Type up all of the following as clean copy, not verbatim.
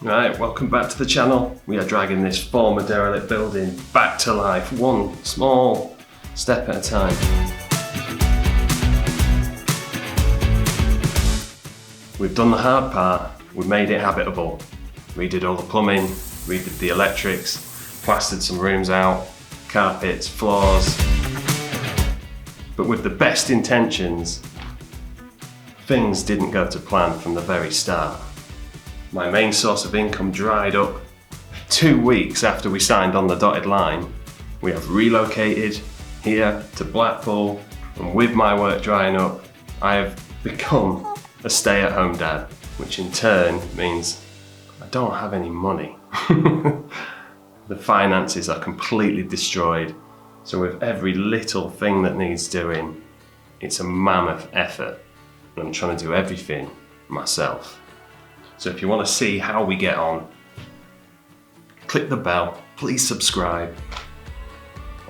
Right, welcome back to the channel. We are dragging this former derelict building back to life, one small step at a time. We've done the hard part, we've made it habitable. Redid all the plumbing, redid the electrics, plastered some rooms out, carpets, floors. But with the best intentions, things didn't go to plan from the very start. My main source of income dried up 2 weeks after we signed on the dotted line. We have relocated here to Blackpool, and with my work drying up, I have become a stay-at-home dad, which in turn means I don't have any money. The finances are completely destroyed, so with every little thing that needs doing, it's a mammoth effort, and I'm trying to do everything myself. So if you want to see how we get on, click the bell, please subscribe,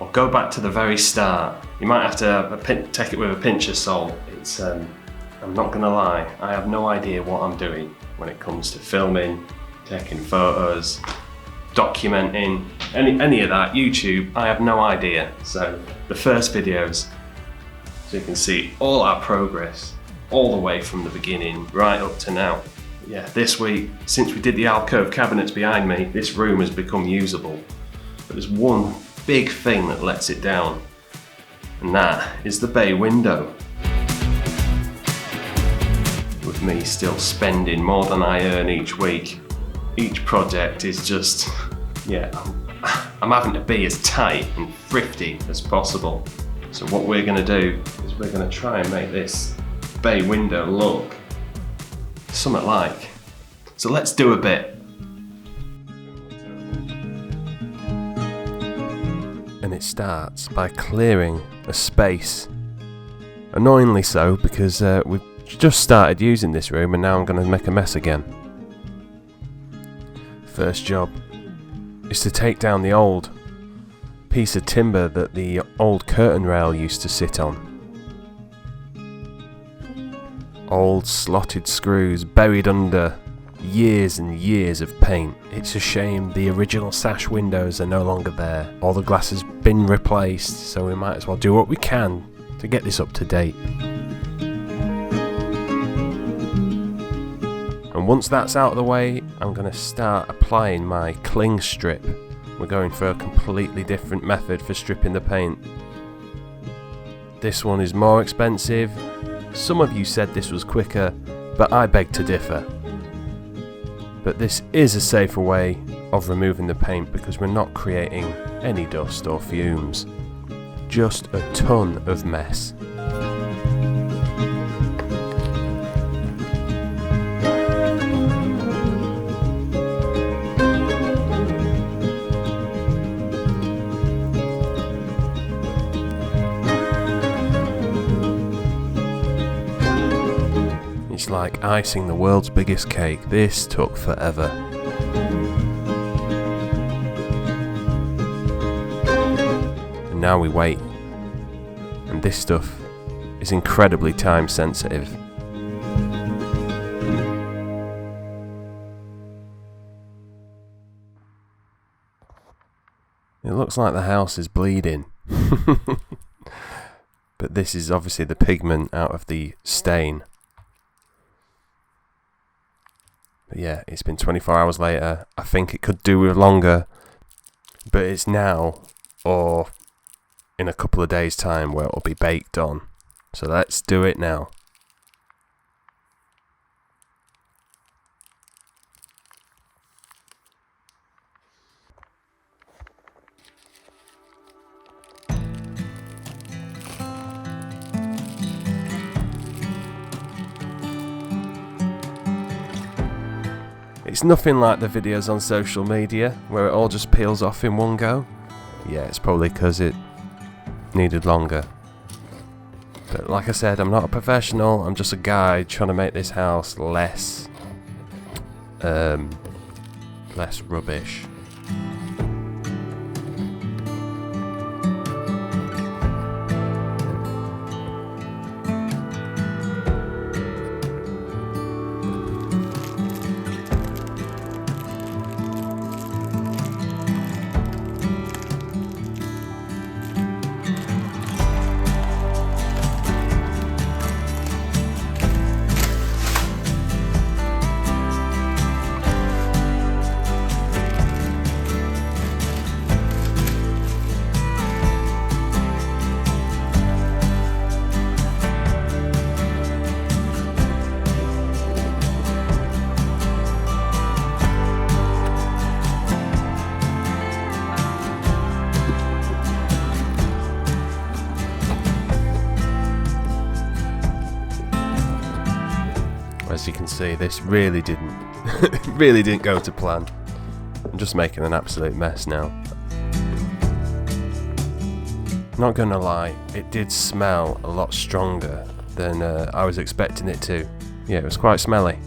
or go back to the very start. You might have to take it with a pinch of salt. I'm not gonna lie, I have no idea what I'm doing when it comes to filming, taking photos, documenting, any of that, YouTube, I have no idea. So the first videos, so you can see all our progress, all the way from the beginning, right up to now. Yeah, this week, since we did the alcove cabinets behind me, this room has become usable. But there's one big thing that lets it down, and that is the bay window. With me still spending more than I earn each week, each project is just, yeah, I'm having to be as tight and thrifty as possible. So what we're gonna do is we're gonna try and make this bay window look something like. So let's do a bit. And it starts by clearing a space. Annoyingly so, because we've just started using this room and now I'm going to make a mess again. First job is to take down the old piece of timber that the old curtain rail used to sit on. Old slotted screws buried under years and years of paint. It's a shame the original Sash windows are no longer there. All the glass has been replaced, so we might as well do what we can to get this up to date. And once that's out of the way, I'm going to start applying my cling strip. We're going for a completely different method for stripping the paint. This one is more expensive. Some of you said this was quicker, but I beg to differ. But this is a safer way of removing the paint because we're not creating any dust or fumes. Just a ton of mess. It's like icing the world's biggest cake. This took forever. And now we wait. And this stuff is incredibly time sensitive. It looks like the house is bleeding. But this is obviously the pigment out of the stain. But yeah, it's been 24 hours later. I think it could do with longer, but it's now or in a couple of days' time where it'll be baked on. So let's do it now. It's nothing like the videos on social media where it all just peels off in one go. Yeah, it's probably because it needed longer. But like I said, I'm not a professional, I'm just a guy trying to make this house less rubbish. As you can see, this really didn't really didn't go to plan. I'm just making an absolute mess now. Not gonna lie, it did smell a lot stronger than I was expecting it to. Yeah, it was quite smelly.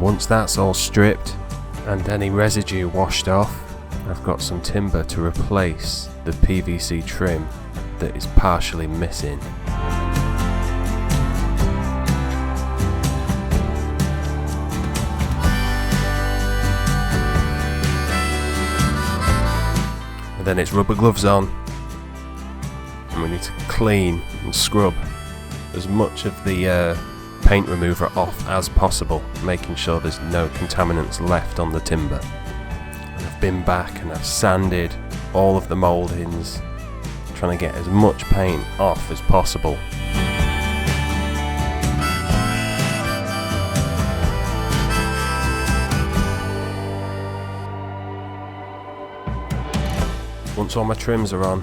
Once that's all stripped and any residue washed off, I've got some timber to replace the PVC trim that is partially missing. And then it's rubber gloves on, and we need to clean and scrub as much of the paint remover off as possible, making sure there's no contaminants left on the timber. And I've been back and I've sanded all of the mouldings, trying to get as much paint off as possible. Once all my trims are on,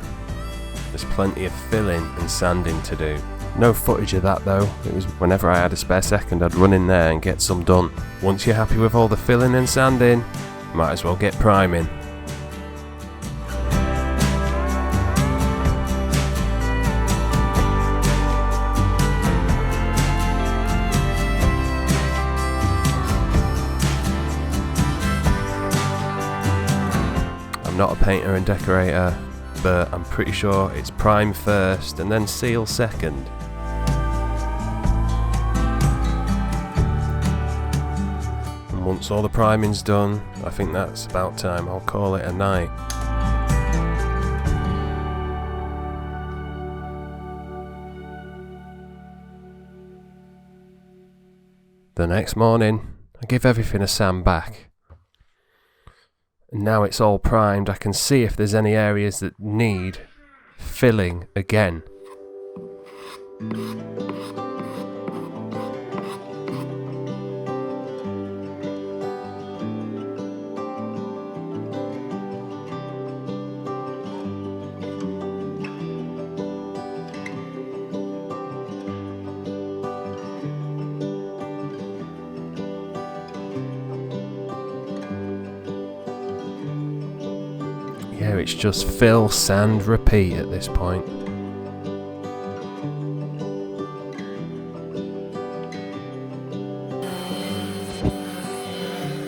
there's plenty of filling and sanding to do. No footage of that though, it was whenever I had a spare second I'd run in there and get some done. Once you're happy with all the filling and sanding, might as well get priming. I'm not a painter and decorator, but I'm pretty sure it's prime first and then seal second. And once all the priming's done, I think that's about time. I'll call it a night. The next morning, I give everything a sand back. And now it's all primed, I can see if there's any areas that need filling again. Yeah, it's just fill, sand, repeat at this point.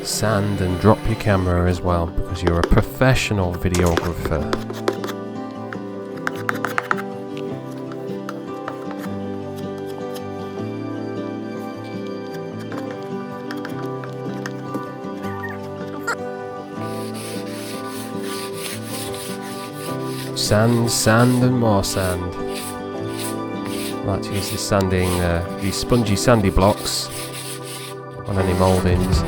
Sand and drop your camera as well, because you're a professional videographer. Sand, sand and more sand. I like to use this these spongy sandy blocks on any mouldings.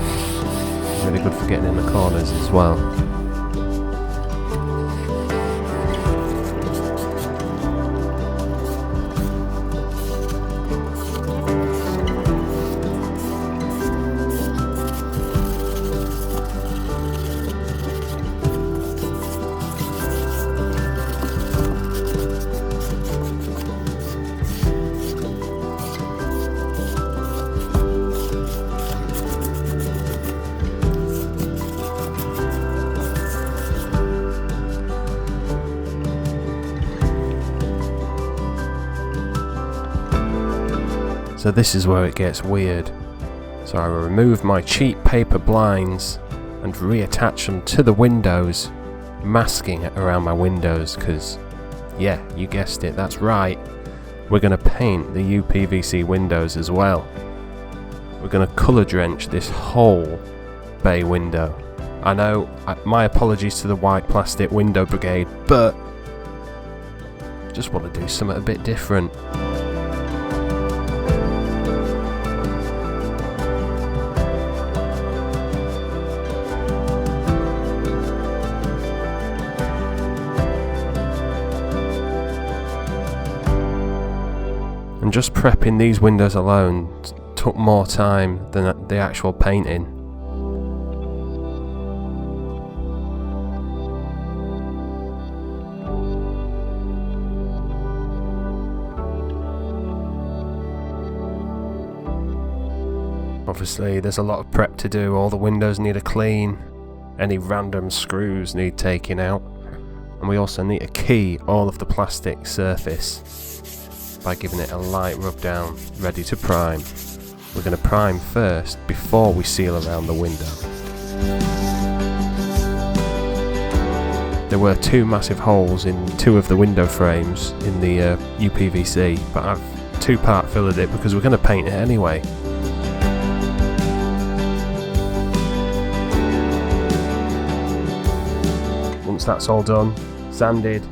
Really good for getting in the corners as well. So this is where it gets weird. So I will remove my cheap paper blinds and reattach them to the windows, masking it around my windows, because, yeah, you guessed it, that's right, we're going to paint the UPVC windows as well. We're going to colour drench this whole bay window. I know, my apologies to the white plastic window brigade, but just want to do something a bit different. And just prepping these windows alone took more time than the actual painting. Obviously there's a lot of prep to do, all the windows need a clean, any random screws need taking out, and we also need to key all of the plastic surface by giving it a light rub down, ready to prime. We're going to prime first before we seal around the window. There were 2 massive holes in 2 of the window frames in the UPVC, but I've 2-part filled it because we're going to paint it anyway. Once that's all done, sanded,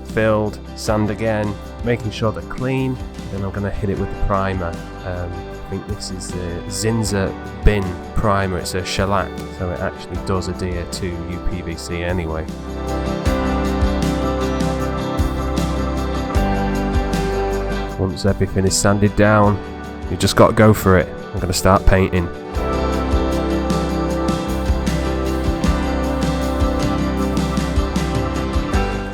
filled, sand again, making sure they're clean, then I'm going to hit it with the primer. I think this is the Zinza bin primer, it's a shellac, so it actually does adhere to UPVC anyway. Once everything is sanded down, you just got to go for it. I'm going to start painting.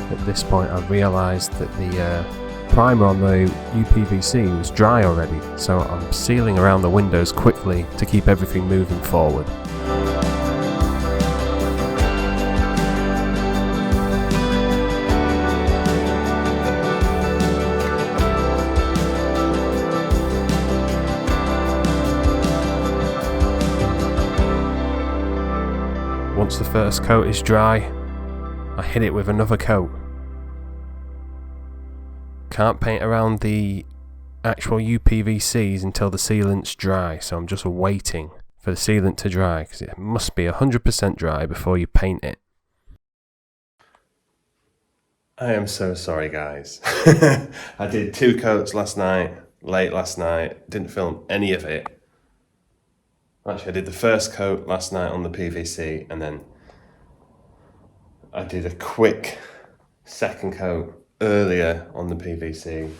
At this point I realised that the primer on the UPVC was dry already, so I'm sealing around the windows quickly to keep everything moving forward. Once the first coat is dry, I hit it with another coat. Can't paint around the actual UPVCs until the sealant's dry, so I'm just waiting for the sealant to dry because it must be 100% dry before you paint it. I am so sorry guys. I did 2 coats last night, late last night, didn't film any of it. Actually I did the first coat last night on the PVC and then I did a quick second coat earlier on the PVC,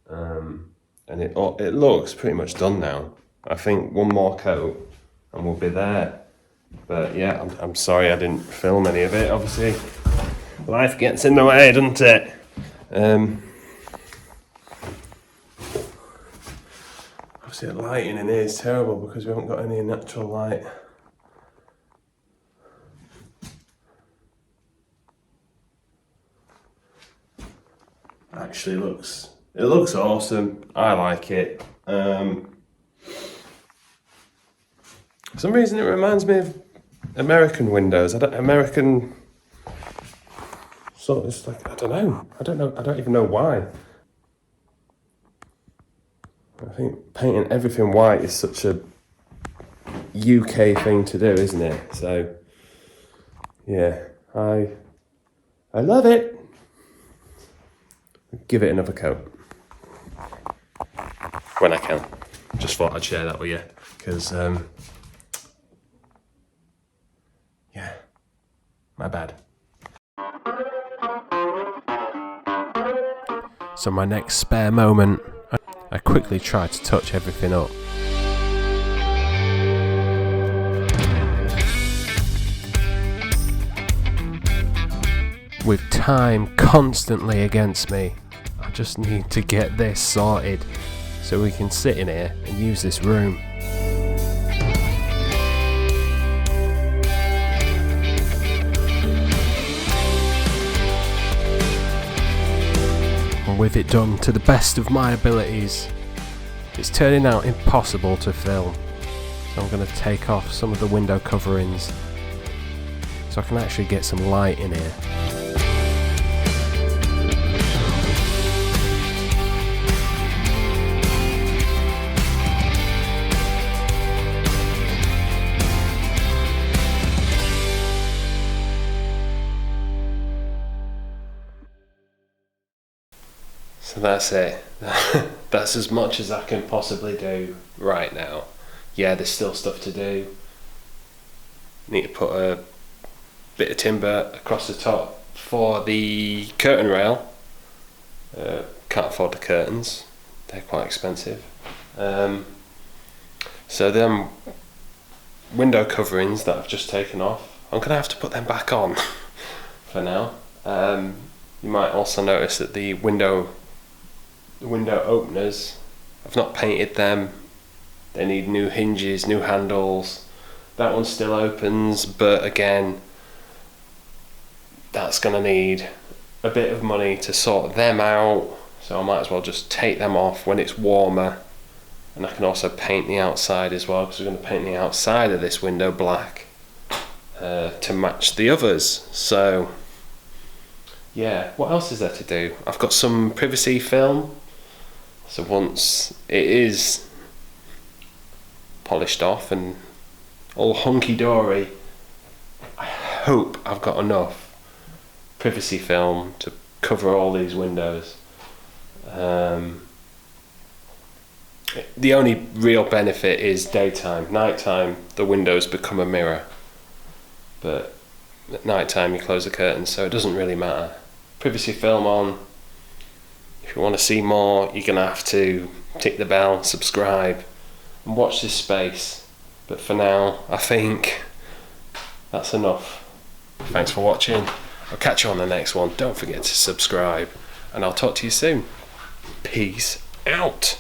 and it looks pretty much done now. I think one more coat and we'll be there. But yeah, I'm sorry I didn't film any of it. Obviously life gets in the way, doesn't it? Obviously the lighting in here is terrible because we haven't got any natural light. Actually it looks awesome. I like it. For some reason it reminds me of American windows. American, so it's like, I don't even know why. I think painting everything white is such a UK thing to do, isn't it? So yeah, I love it. Give it another coat when I can. Just thought I'd share that with you because yeah, my bad. So my next spare moment, I quickly tried to touch everything up. With time constantly against me, I just need to get this sorted so we can sit in here and use this room. And with it done to the best of my abilities, it's turning out impossible to film. So I'm going to take off some of the window coverings so I can actually get some light in here. So that's it. That's as much as I can possibly do right now. Yeah, there's still stuff to do. Need to put a bit of timber across the top for the curtain rail. Can't afford the curtains. they're quite expensive. So them window coverings that I've just taken off, I'm gonna have to put them back on for now. You might also notice that the window openers, I've not painted them. They need new hinges, new handles. That one still opens, but again, that's gonna need a bit of money to sort them out, so I might as well just take them off when it's warmer. And I can also paint the outside as well, because we're going to paint the outside of this window black to match the others. So yeah, what else is there to do? I've got some privacy film, so once it is polished off and all hunky-dory, I hope I've got enough privacy film to cover all these windows. The only real benefit is daytime. Nighttime, the windows become a mirror, but at nighttime you close the curtains, so it doesn't really matter. Privacy film on. If you want to see more, you're gonna have to tick the bell, subscribe, and watch this space. But for now, I think that's enough. Thanks for watching. I'll catch you on the next one. Don't forget to subscribe, and I'll talk to you soon. Peace out.